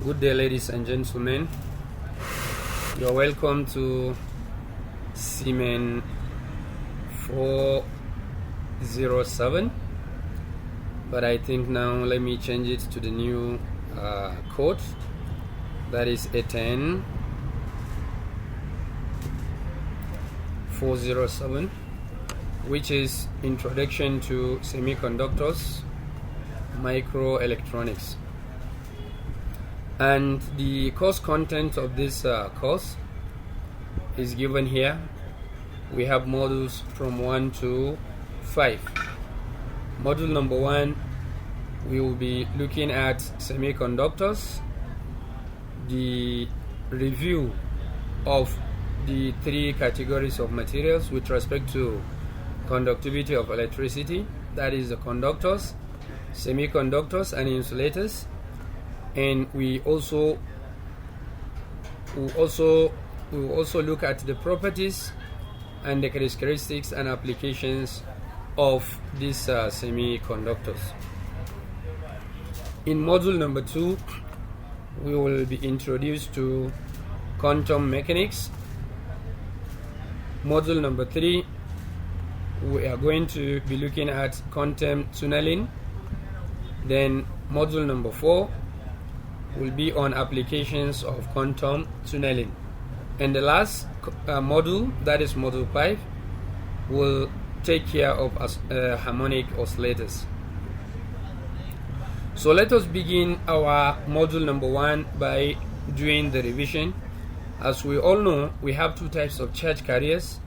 Good day, ladies and gentlemen. You're welcome to Eten407, but I think now let me change it to the new code, that is Eten407, which is Introduction to Semiconductors, Microelectronics. And the course content of this course is given here. We have modules from 1 to 5. Module number 1, we will be looking at semiconductors, the review of the 3 categories of materials with respect to conductivity of electricity, that is the conductors, semiconductors and insulators. And we will also look at the properties and the characteristics and applications of these semiconductors. In module number 2, we will be introduced to quantum mechanics. Module number 3, we are going to be looking at quantum tunneling. Then module number 4 will be on applications of quantum tunneling. And the last module, that is module 5, will take care of harmonic oscillators. So let us begin our module number 1 by doing the revision. As we all know, we have 2 types of charge carriers.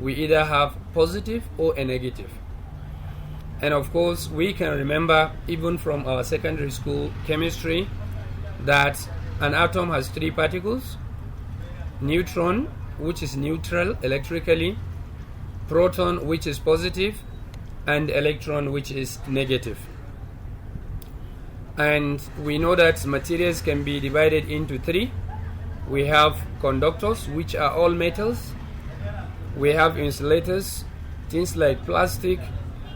We either have positive or a negative. And of course, we can remember even from our secondary school chemistry that an atom has 3 particles: neutron, which is neutral electrically, proton, which is positive, and electron, which is negative. And we know that materials can be divided into 3. We have conductors, which are all metals. We have insulators, things like plastic,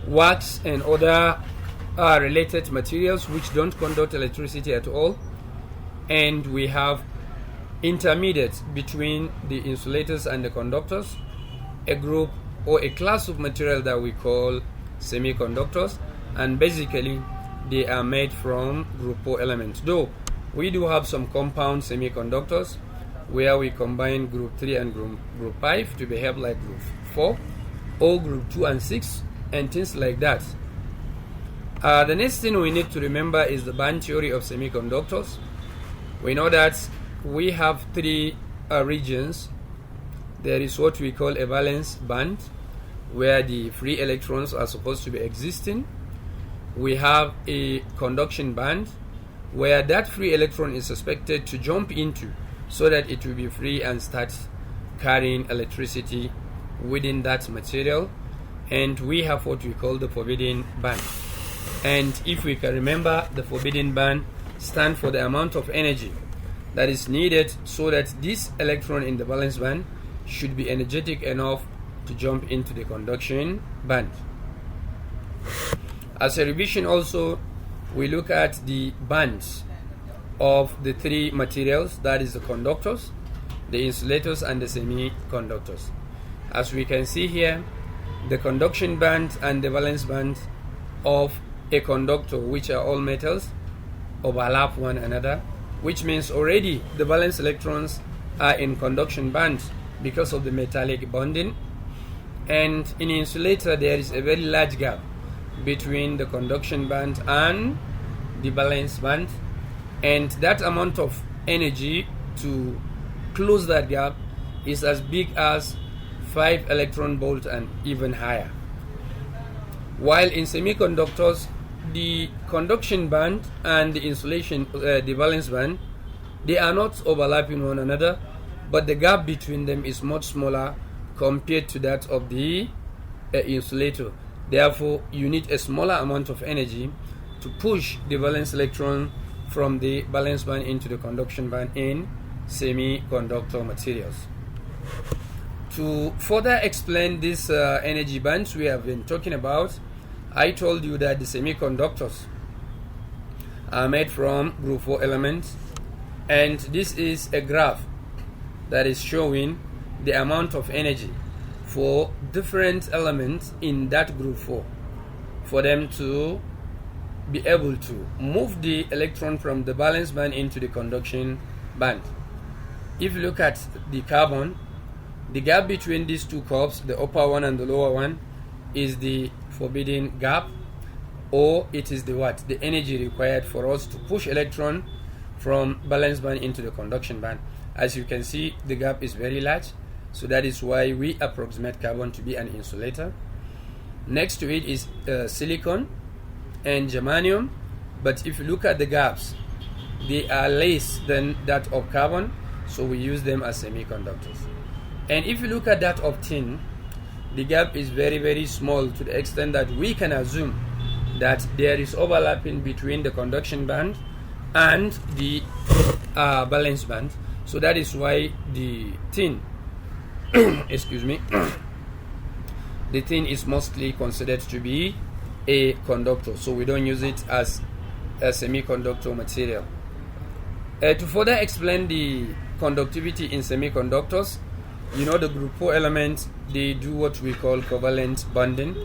wax, and other related materials which don't conduct electricity at all. And we have intermediates between the insulators and the conductors, a group or a class of material that we call semiconductors, and basically they are made from group 4 elements, though we do have some compound semiconductors where we combine group 3 and group 5 to behave like group 4, or group 2 and 6, and things like that. The next thing we need to remember is the band theory of semiconductors. We know that we have 3 regions. There is what we call a valence band, where the free electrons are supposed to be existing. We have a conduction band, where that free electron is expected to jump into so that it will be free and start carrying electricity within that material. And we have what we call the forbidden band. And if we can remember, the forbidden band stands for the amount of energy that is needed so that this electron in the valence band should be energetic enough to jump into the conduction band. As a revision also, we look at the bands of the 3 materials, that is the conductors, the insulators, and the semiconductors. As we can see here, the conduction band and the valence band of a conductor, which are all metals, overlap one another, which means already the valence electrons are in conduction band because of the metallic bonding. And in insulator, there is a very large gap between the conduction band and the valence band, and that amount of energy to close that gap is as big as 5 electron volts and even higher. While in semiconductors, the conduction band and the insulation, the valence band, they are not overlapping one another, but the gap between them is much smaller compared to that of the insulator. Therefore, you need a smaller amount of energy to push the valence electron from the valence band into the conduction band in semiconductor materials. To further explain these energy bands we have been talking about, I told you that the semiconductors are made from group 4 elements, And this is a graph that is showing the amount of energy for different elements in that group 4 for them to be able to move the electron from the valence band into the conduction band. If you look at the carbon, the gap between these two curves, the upper one and the lower one, is the forbidden gap, or it is the what? The energy required for us to push electron from valence band into the conduction band. As you can see, the gap is very large, so that is why we approximate carbon to be an insulator. Next to it is silicon and germanium, but if you look at the gaps, they are less than that of carbon, so we use them as semiconductors. And if you look at that of tin, the gap is very, very small, to the extent that we can assume that there is overlapping between the conduction band and the valence band. So that is why the tin excuse me, the tin is mostly considered to be a conductor, so we don't use it as a semiconductor material. To further explain the conductivity in semiconductors, you know, the group 4 elements, they do what we call covalent bonding,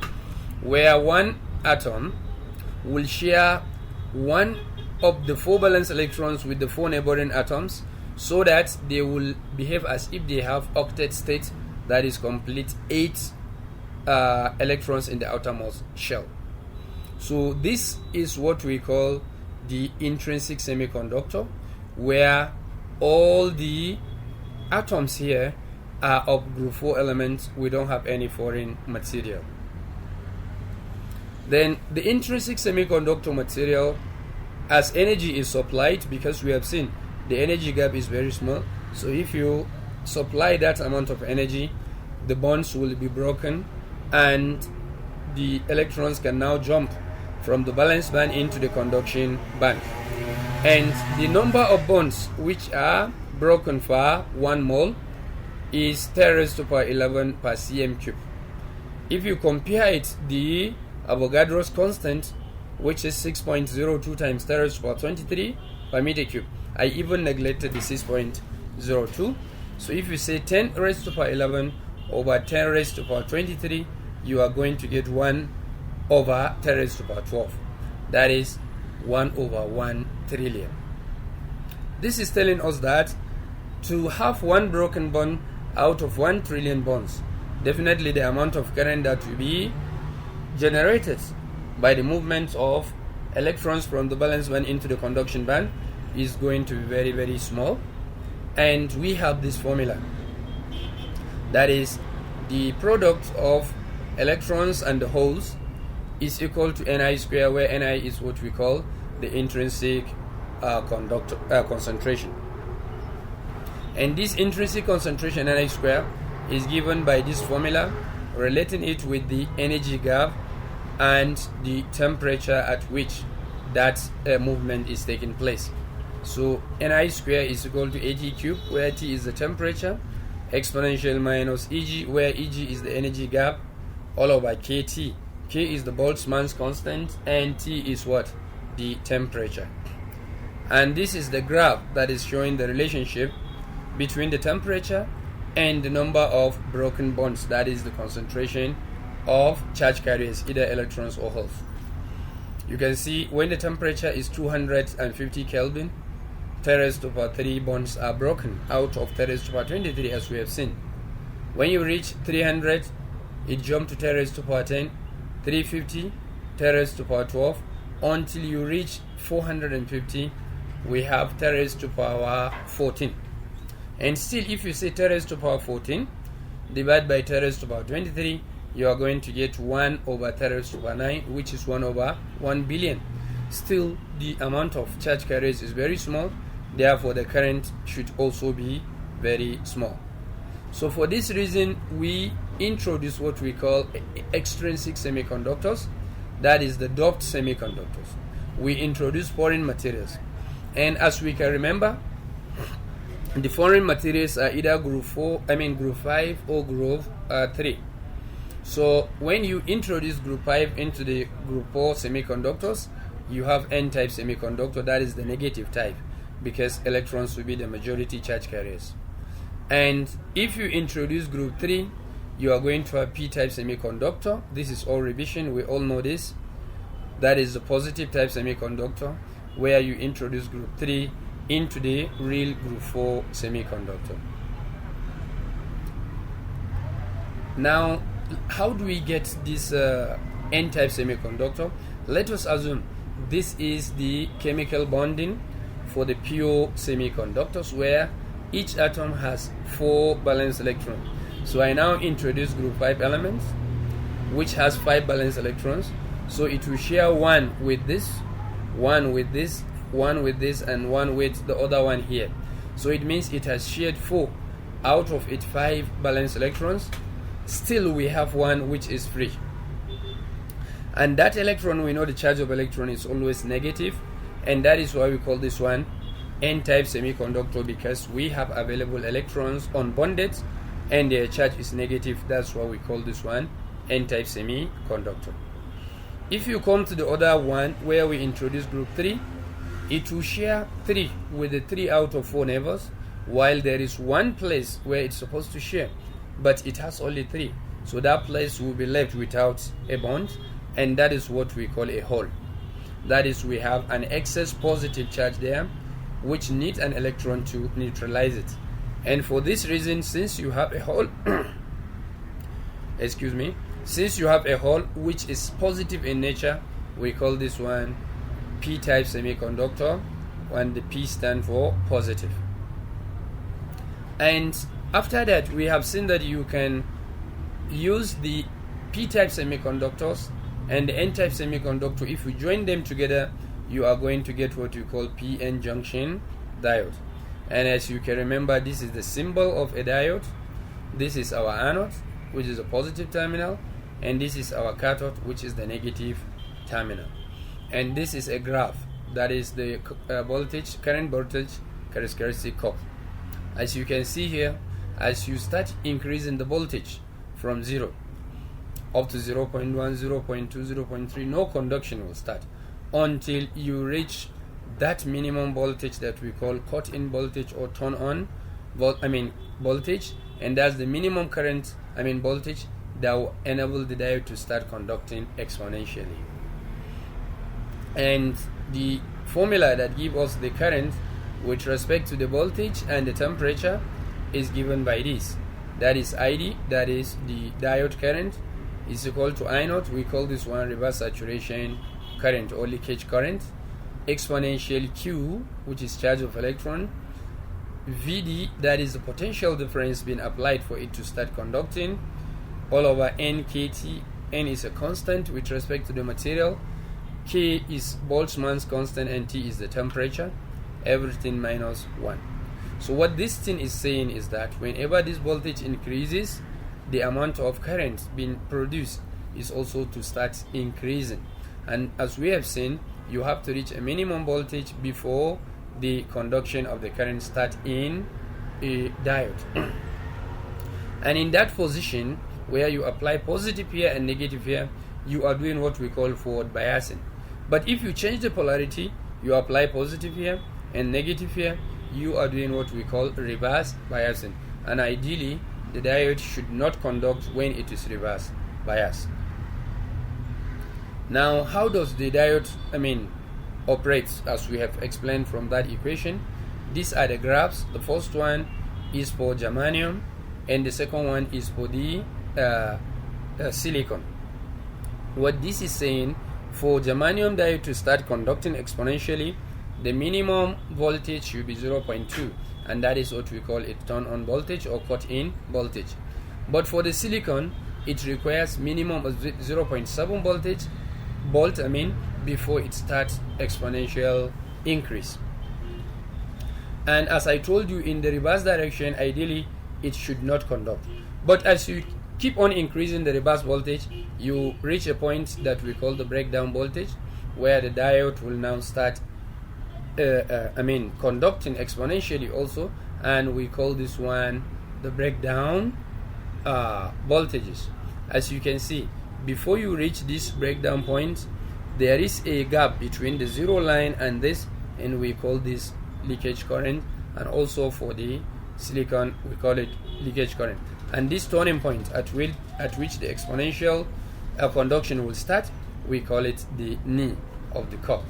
where one atom will share one of the 4 valence electrons with the 4 neighboring atoms, so that they will behave as if they have octet state, that is complete 8 electrons in the outermost shell. So this is what we call the intrinsic semiconductor, where all the atoms here are of group 4 elements. We don't have any foreign material. Then the intrinsic semiconductor material, as energy is supplied, because we have seen the energy gap is very small, so if you supply that amount of energy, the bonds will be broken and the electrons can now jump from the valence band into the conduction band. And the number of bonds which are broken for 1 mole is 10 raised to power 11 per cm cube. If you compare it, the Avogadro's constant, which is 6.02 times 10 raised to power 23 per meter cube. I even neglected the 6.02. So if you say 10 raised to power 11 over 10 raised to power 23, you are going to get 1 over 10 raised to power 12. That is 1 over 1 trillion. This is telling us that to have 1 broken bond out of 1 trillion bonds, definitely the amount of current that will be generated by the movement of electrons from the valence band into the conduction band is going to be very, very small. And we have this formula, that is the product of electrons and the holes is equal to Ni square, where Ni is what we call the intrinsic concentration. And this intrinsic concentration, Ni square, is given by this formula, relating it with the energy gap and the temperature at which that movement is taking place. So Ni square is equal to At cube, where T is the temperature, exponential minus Eg, where Eg is the energy gap, all over Kt. K is the Boltzmann's constant, and T is what? The temperature. And this is the graph that is showing the relationship between the temperature and the number of broken bonds, that is the concentration of charge carriers, either electrons or holes. You can see when the temperature is 250 Kelvin, 10 raised to power 3 bonds are broken out of 10 raised to power 23, as we have seen. When you reach 300, it jumped to 10 raised to power 10, 350, 10 raised to power 12, until you reach 450, we have 10 raised to power 14. And still, if you say 10 raised to power 14, divide by 10 raised to power 23, you are going to get 1 over 10 raised to power 9, which is 1 over 1 billion. Still, the amount of charge carriers is very small, therefore the current should also be very small. So for this reason, we introduce what we call extrinsic semiconductors, that is the doped semiconductors. We introduce foreign materials, and as we can remember, the foreign materials are either group 5 or group 3. So when you introduce group 5 into the group 4 semiconductors, you have n-type semiconductor, that is the negative type. because electrons will be the majority charge carriers. And if you introduce group 3, you are going to have p-type semiconductor. This is all revision, we all know this. That is the positive type semiconductor, where you introduce group 3 into the real group 4 semiconductor. Now, how do we get this n-type semiconductor? Let us assume this is the chemical bonding for the pure semiconductors, where each atom has 4 valence electrons. So I now introduce group 5 elements, which has 5 valence electrons. So it will share 1 with this, 1 with this, 1 with this, and 1 with the other one here. So it means it has shared 4 out of its 5 valence electrons. Still we have 1 which is free. And that electron, we know the charge of electron is always negative, and that is why we call this one n-type semiconductor, because we have available electrons unbonded and their charge is negative. That's why we call this one n-type semiconductor. If you come to the other one where we introduce group 3, it will share 3 with the 3 out of 4 neighbors, while there is one place where it's supposed to share, but it has only 3. So that place will be left without a bond, and that is what we call a hole. That is, we have an excess positive charge there, which needs an electron to neutralize it. And for this reason, since you have a hole, excuse me, since you have a hole which is positive in nature, we call this one p-type semiconductor, and the p stand for positive. And after that, we have seen that you can use the p-type semiconductors and the n-type semiconductor. If you join them together, you are going to get what you call p-n junction diode. And as you can remember, this is the symbol of a diode. This is our anode, which is a positive terminal, and this is our cathode, which is the negative terminal. And this is a graph, that is the voltage, current voltage characteristic curve. As you can see here, as you start increasing the voltage from 0 up to 0.1, 0.2, 0.3, no conduction will start until you reach that minimum voltage that we call cut-in voltage or turn-on voltage, and that's the minimum current, voltage that will enable the diode to start conducting exponentially. And the formula that gives us the current with respect to the voltage and the temperature is given by this. That is ID, that is the diode current, is equal to I naught. We call this one reverse saturation current or leakage current, exponential Q, which is charge of electron, VD, that is the potential difference being applied for it to start conducting, all over N KT. N is a constant with respect to the material, K is Boltzmann's constant, and T is the temperature, everything minus 1. So what this thing is saying is that whenever this voltage increases, the amount of current being produced is also to start increasing. And as we have seen, you have to reach a minimum voltage before the conduction of the current start in a diode. And in that position, where you apply positive here and negative here, you are doing what we call forward biasing. But if you change the polarity, you apply positive here and negative here, you are doing what we call reverse biasing. And ideally, the diode should not conduct when it is reverse biased. Now, how does the diode operate, as we have explained from that equation? These are the graphs. The first one is for germanium, and the second one is for the silicon. What this is saying, for germanium diode to start conducting exponentially, the minimum voltage should be 0.2, and that is what we call a turn-on voltage or cut-in voltage. But for the silicon, it requires minimum of 0.7 volt before it starts exponential increase. And as I told you, in the reverse direction, ideally it should not conduct. But as you keep on increasing the reverse voltage, you reach a point that we call the breakdown voltage, where the diode will now start conducting exponentially also, and we call this one the breakdown voltages. As you can see, before you reach this breakdown point, there is a gap between the zero line and this, and we call this leakage current, and also for the silicon we call it leakage current. And this turning point at which the exponential conduction will start, we call it the knee of the cup.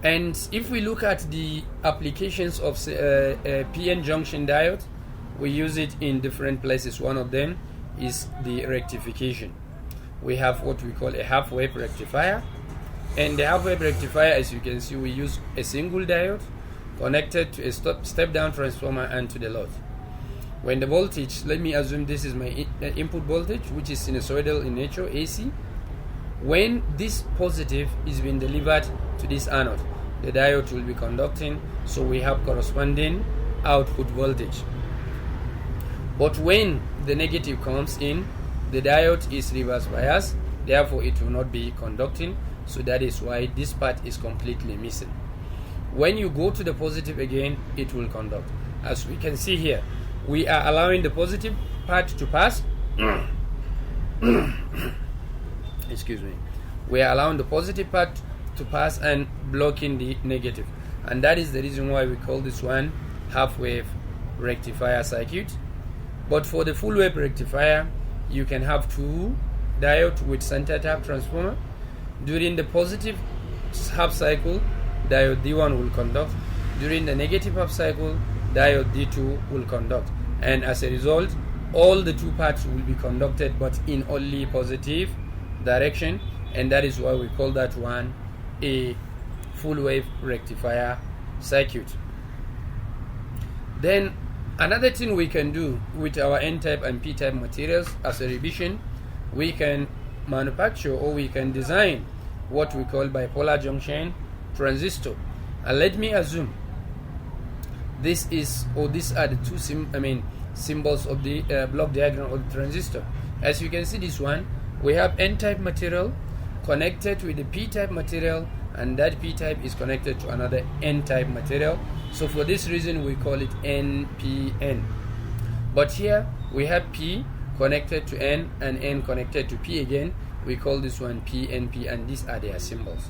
And if we look at the applications of PN junction diode, we use it in different places. One of them is the rectification. We have what we call a half-wave rectifier, and the half-wave rectifier, as you can see, we use a single diode connected to a step-down transformer and to the load. When the voltage, let me assume this is my input voltage, which is sinusoidal in nature, AC. When this positive is being delivered to this anode, the diode will be conducting, so we have corresponding output voltage. But when the negative comes in, the diode is reverse biased, therefore it will not be conducting, so that is why this part is completely missing. When you go to the positive again, it will conduct. As we can see here, we are allowing the positive part to pass. Excuse me. We are allowing the positive part to pass and blocking the negative. And that is the reason why we call this one half-wave rectifier circuit. But for the full-wave rectifier, you can have two diodes with center tap transformer. During the positive half cycle, diode D1 will conduct. During the negative half cycle, diode D2 will conduct. And as a result, all the two parts will be conducted, but in only positive direction, and that is why we call that one a full wave rectifier circuit. Then another thing we can do with our N-type and P-type materials as a revision, we can manufacture or we can design what we call bipolar junction transistor. And let me assume this is, or these are the two symbols of the block diagram of the transistor. As you can see, this one, we have N-type material connected with the P-type material, and that P-type is connected to another N-type material. So for this reason, we call it NPN. But here we have P connected to N and N connected to P again. We call this one PNP, and these are their symbols.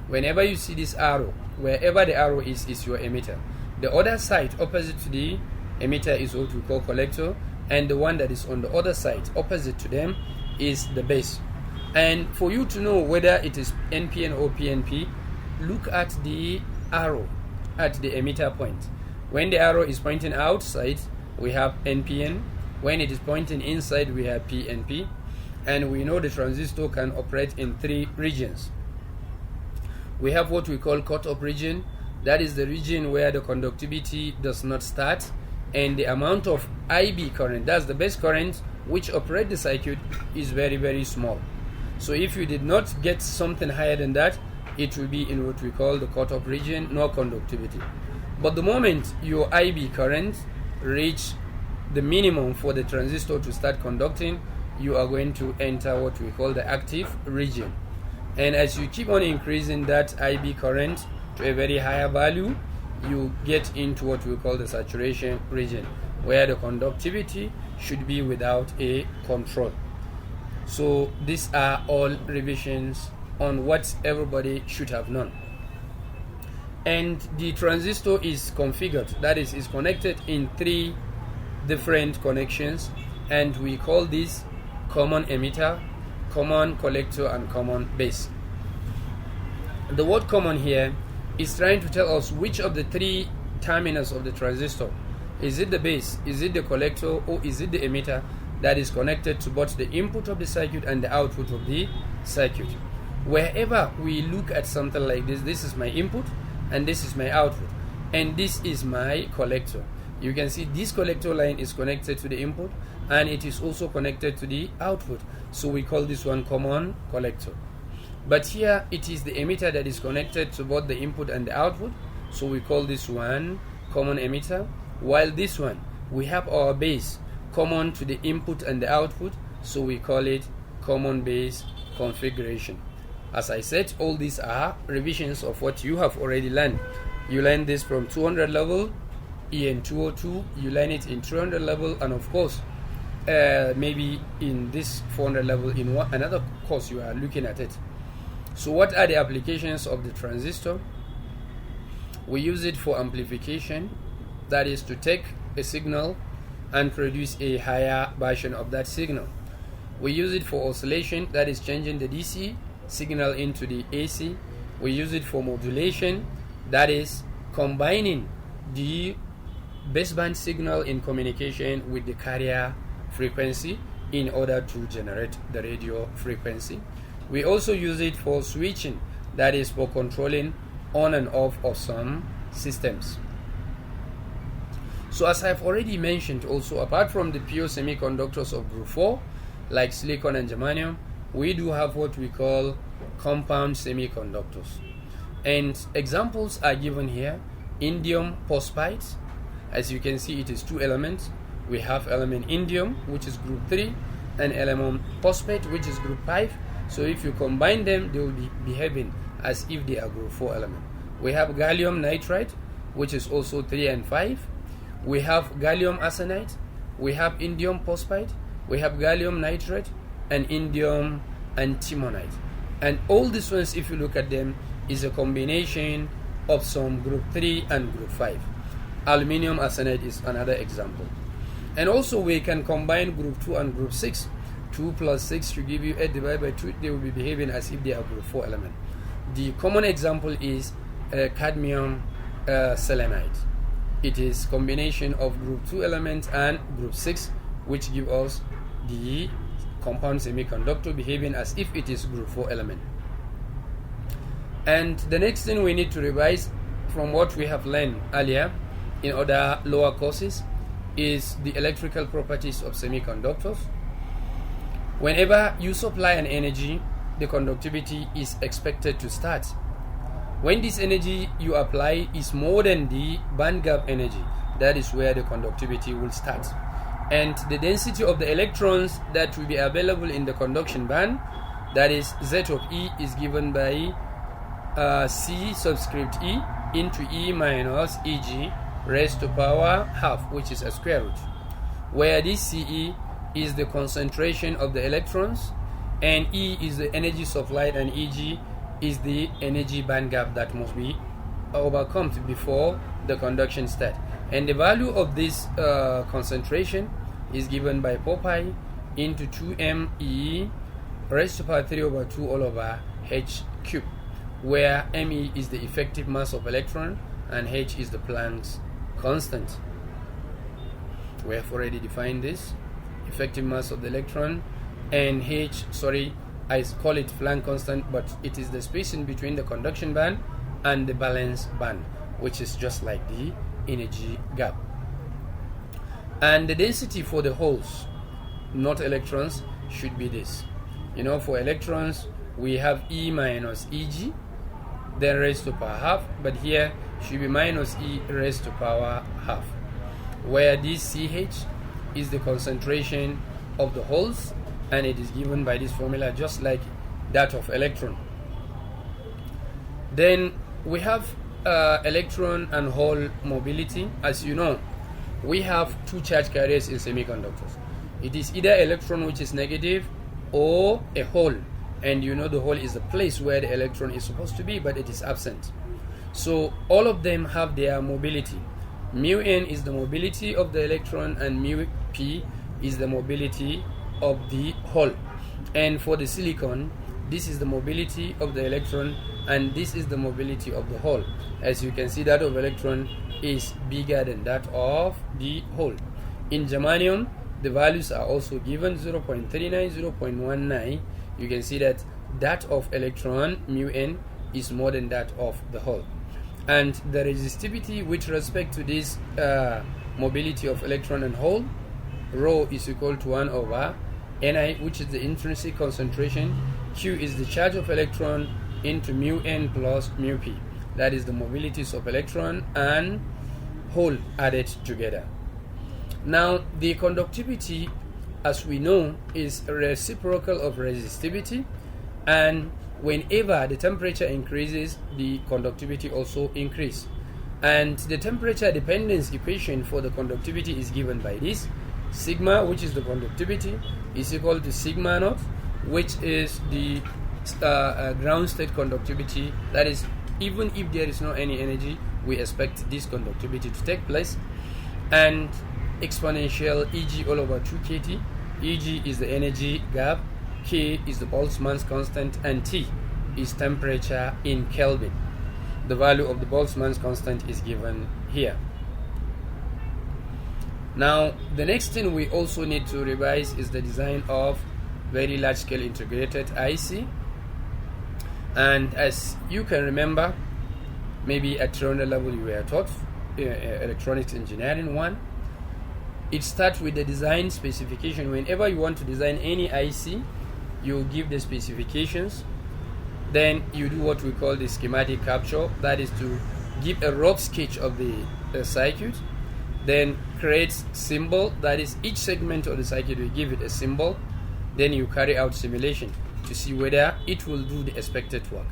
Whenever you see this arrow, wherever the arrow is your emitter. The other side opposite to the emitter is what we call collector, and the one that is on the other side opposite to them is the base. And for you to know whether it is NPN or PNP, look at the arrow at the emitter point. When the arrow is pointing outside, we have NPN. When it is pointing inside, we have PNP. And we know the transistor can operate in three regions. We have what we call cut-off region. That is the region where the conductivity does not start, and the amount of IB current, that's the base current which operate the circuit, is very, very small. So if you did not get something higher than that, it will be in what we call the cut-off region, no conductivity. But the moment your IB current reach the minimum for the transistor to start conducting, you are going to enter what we call the active region. And as you keep on increasing that IB current to a very higher value, you get into what we call the saturation region, where the conductivity should be without a control. So these are all revisions on what everybody should have known. And the transistor is configured, that is connected in three different connections, and we call this common emitter, common collector, and common base. The word common here is trying to tell us which of the three terminals of the transistor, is it the base, is it the collector, or is it the emitter that is connected to both the input of the circuit and the output of the circuit. Wherever we look at something like this, this is my input and this is my output, and this is my collector. You can see this collector line is connected to the input and it is also connected to the output, so we call this one common collector. But here it is the emitter that is connected to both the input and the output, so we call this one common emitter, while this one we have our base common to the input and the output, so we call it common base configuration. As I said, all these are revisions of what you have already learned. You learned this from 200 level, EN202, you learn it in 300 level, and of course maybe in this 400 level in another course you are looking at it. So what are the applications of the transistor? We use it for amplification, that is to take a signal and produce a higher version of that signal. We use it for oscillation, that is changing the DC signal into the AC. We use it for modulation, that is combining the baseband signal in communication with the carrier frequency in order to generate the radio frequency. We also use it for switching, that is for controlling on and off of some systems. So as I've already mentioned also, apart from the pure semiconductors of group 4 like silicon and germanium, we do have what we call compound semiconductors, and examples are given here. Indium phosphide, as you can see, it is 2 elements. We have element indium, which is group 3, and element phosphate, which is group 5. So if you combine them, they will be behaving as if they are group 4 element. We have gallium nitride, which is also 3 and 5. We have gallium arsenide, we have indium phosphide, we have gallium nitride, and indium antimonide. And all these ones, if you look at them, is a combination of some group 3 and group 5. Aluminium arsenide is another example. And also we can combine group 2 and group 6. 2 plus 6 to give you 8 divided by 2. They will be behaving as if they are group 4 element. The common example is cadmium selenide. It is combination of group 2 elements and group 6, which give us the compound semiconductor behaving as if it is group 4 element. And the next thing we need to revise from what we have learned earlier in other lower courses is the electrical properties of semiconductors. Whenever you supply an energy, the conductivity is expected to start. When this energy you apply is more than the band gap energy, that is where the conductivity will start. And the density of the electrons that will be available in the conduction band, that is Z of E, is given by C subscript E into E minus EG raised to power half, which is a square root, where this CE is the concentration of the electrons, and E is the energy supplied, and EG is the energy band gap that must be overcome before the conduction start. And the value of this concentration is given by 4 pi into 2me raised to power 3 over 2 all over h cube, where me is the effective mass of electron and h is the Planck's constant. We have already defined this effective mass of the electron, and h, I call it Planck constant, but it is the spacing between the conduction band and the valence band, which is just like the energy gap. And the density for the holes, not electrons, should be this. You know, for electrons we have E minus EG, then raised to power half, but here should be minus E raised to power half, where this CH is the concentration of the holes, and it is given by this formula just like that of electron. Then we have electron and hole mobility. As you know, we have 2 charge carriers in semiconductors. It is either electron, which is negative, or a hole, and you know the hole is the place where the electron is supposed to be, but it is absent. So all of them have their mobility. Mu n is the mobility of the electron, and mu p is the mobility of the hole. And for the silicon, this is the mobility of the electron, and this is the mobility of the hole. As you can see, that of electron is bigger than that of the hole. In germanium, the values are also given 0.39, 0.19. You can see that that of electron, mu n, is more than that of the hole. And the resistivity with respect to this mobility of electron and hole, rho is equal to 1 over Ni, which is the intrinsic concentration. Q is the charge of electron into mu n plus mu p. That is the mobilities of electron and hole added together. Now, the conductivity, as we know, is reciprocal of resistivity, and whenever the temperature increases, the conductivity also increases. And the temperature dependence equation for the conductivity is given by this. Sigma, which is the conductivity, is equal to sigma naught, which is the ground state conductivity, that is even if there is no any energy, we expect this conductivity to take place. And exponential Eg all over 2 kT. Eg is the energy gap, K is the Boltzmann's constant, and T is temperature in Kelvin. The value of the Boltzmann's constant is given here. Now, the next thing we also need to revise is the design of very large scale integrated IC. And as you can remember, maybe at 300 level you were taught electronics engineering 1. It starts with the design specification. Whenever you want to design any IC, you give the specifications, then you do what we call the schematic capture, that is to give a rough sketch of the circuit, then create symbol, that is each segment of the circuit we give it a symbol, then you carry out simulation to see whether it will do the expected work.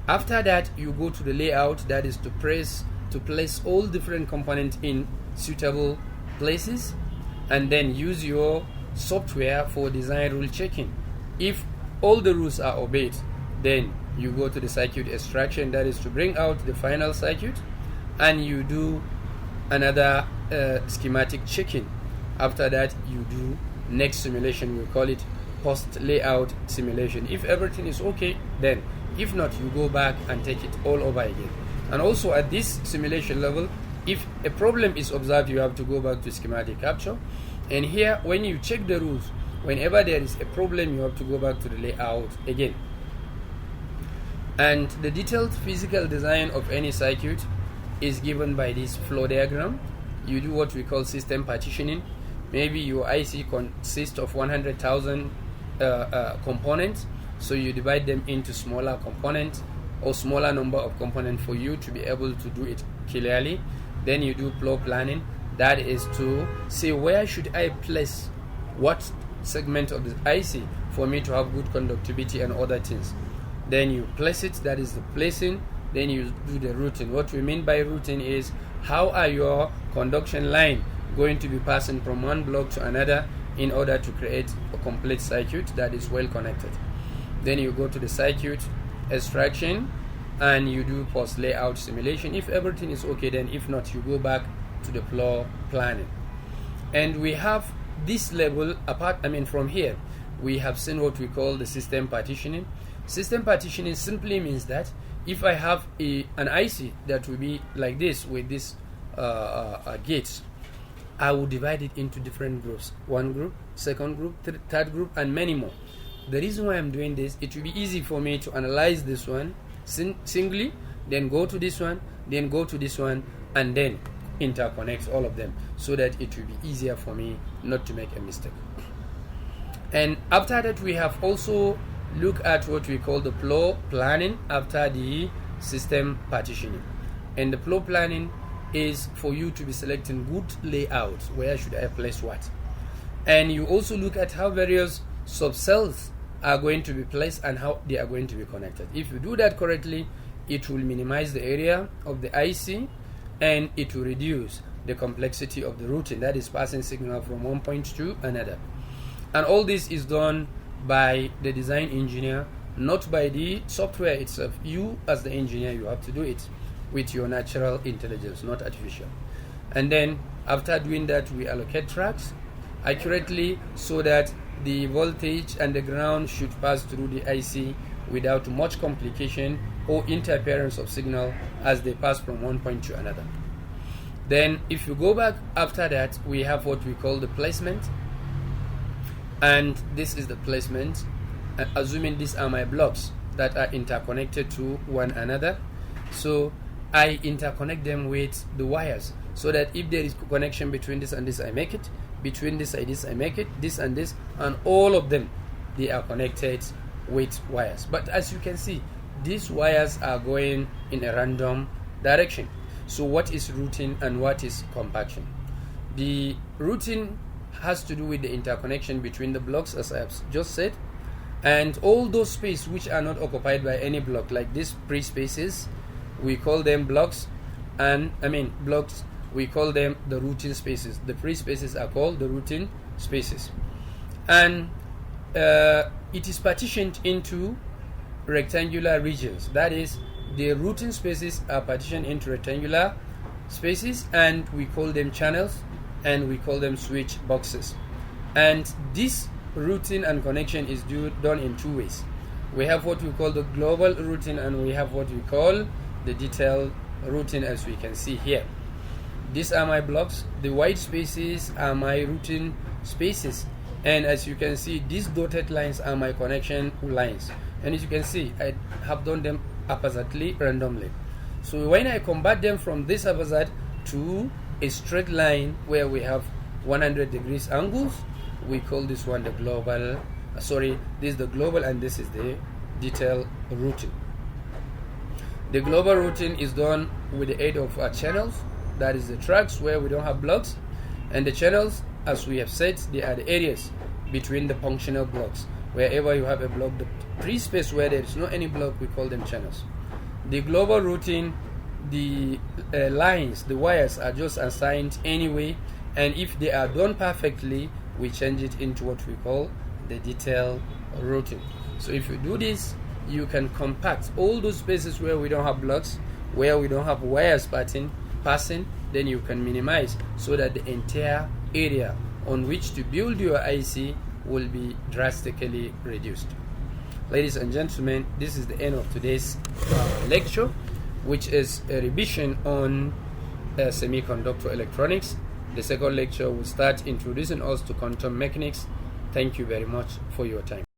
After that, you go to the layout, that is to place all different components in suitable places, and then use your software for design rule checking. If all the rules are obeyed, then you go to the circuit extraction, that is to bring out the final circuit, and you do another schematic checking. After that, you do next simulation, we call it post layout simulation. If everything is okay, then if not, you go back and take it all over again. And also at this simulation level, if a problem is observed, you have to go back to schematic capture. And here, when you check the rules, whenever there is a problem, you have to go back to the layout again. And the detailed physical design of any circuit is given by this flow diagram. You do what we call system partitioning. Maybe your IC consists of 100,000 components, so you divide them into smaller components or smaller number of components for you to be able to do it clearly. Then you do floor planning, that is to say where should I place what segment of the IC for me to have good conductivity and other things. Then you place it, that is the placing. Then you do the routing. What we mean by routing is how are your conduction line going to be passing from one block to another in order to create a complete circuit that is well connected. Then you go to the circuit extraction and you do post layout simulation. If everything is okay, then if not, you go back to the floor planning. And we have this level apart. From here we have seen what we call the system partitioning. System partitioning simply means that if I have an IC that will be like this with this gates, I will divide it into different groups. One group, second group, third group, and many more. The reason why I'm doing this, it will be easy for me to analyze this one singly, then go to this one, then go to this one, and then interconnect all of them, so that it will be easier for me not to make a mistake. And after that, we have also looked at what we call the floor planning after the system partitioning. And the floor planning is for you to be selecting good layout, where should I place what. And you also look at how various subcells are going to be placed and how they are going to be connected. If you do that correctly, it will minimize the area of the IC and it will reduce the complexity of the routing, that is passing signal from one point to another. And all this is done by the design engineer, not by the software itself. You as the engineer, you have to do it with your natural intelligence, not artificial. And then after doing that, we allocate tracks accurately so that the voltage and the ground should pass through the IC without much complication or interference of signal as they pass from one point to another. Then if you go back after that, we have what we call the placement. And this is the placement, assuming these are my blocks that are interconnected to one another. So I interconnect them with the wires, so that if there is connection between this and this, I make it. Between this and this, I make it. This and this, and all of them, they are connected with wires. But as you can see, these wires are going in a random direction. So what is routing and what is compaction? The routing has to do with the interconnection between the blocks, as I have just said, and all those spaces which are not occupied by any block, like these free spaces, we call them blocks, and blocks, we call them the routing spaces. The free spaces are called the routing spaces. And it is partitioned into rectangular regions. That is, the routing spaces are partitioned into rectangular spaces, and we call them channels, and we call them switch boxes. And this routing and connection is done in two ways. We have what we call the global routing, and we have what we call the detailed routing, as we can see here. These are my blocks. The white spaces are my routing spaces, and as you can see, these dotted lines are my connection lines. And as you can see, I have done them haphazardly, randomly. So when I convert them from this haphazard to a straight line where we have 100 degrees angles, we call this one the global, this is the global, and this is the detailed routing. The global routing is done with the aid of channels, that is the tracks where we don't have blocks, and the channels, as we have said, they are the areas between the functional blocks. Wherever you have a block, the free space where there is no any block, we call them channels. The global routing, the lines, the wires are just assigned anyway, and if they are done perfectly, we change it into what we call the detailed routing. So if you do this, you can compact all those spaces where we don't have blocks, where we don't have wires passing, then you can minimize, so that the entire area on which to build your IC will be drastically reduced. Ladies and gentlemen, this is the end of today's lecture, which is a revision on semiconductor electronics. The second lecture will start introducing us to quantum mechanics. Thank you very much for your time.